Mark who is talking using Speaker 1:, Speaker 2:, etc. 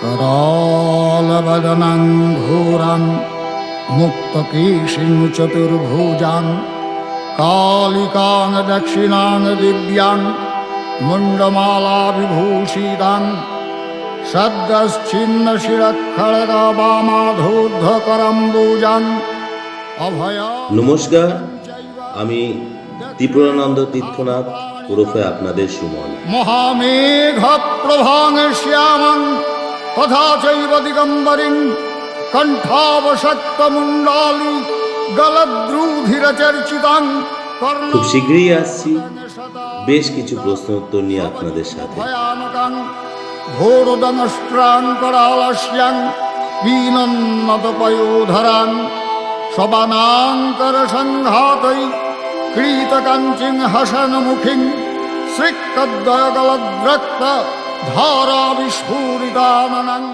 Speaker 1: करालवदनं घोरं मुक्तकेशिं चतुर्भुजां कालिकां दक्षिणां दिव्यां मुण्डमाला विभूषितां सद्गश्चिन्नशिरखड्गवामाधूर्धकरम्बुजां अभया।
Speaker 2: নমস্কার, আমি ত্রিপুরানন্দ তীর্থনাথ ওরফে আপনাদের সুমন।
Speaker 1: মহামেঘ প্রভাং শ্যামং তথা চৈব দিগম্বরিং কণ্ঠাবশক্ত মুণ্ডালি গলদ্রুধির চর্চিতাং।
Speaker 2: খুব শীঘ্রই আসছি বেশ কিছু প্রশ্ন উত্তর নিয়ে আপনাদের সাথে।
Speaker 1: ভয়ানকং ঘোরদংষ্ট্রাং করালস্যাং পীনন্নত পয়োধরাং সবানাঙ্কর সংঘাতৈ ক্রীতকাঞ্চিং হসনমুখিং শ্রীকদ্বয়গলদ্রক্ত ধারা বিস্ফুরিতাননং।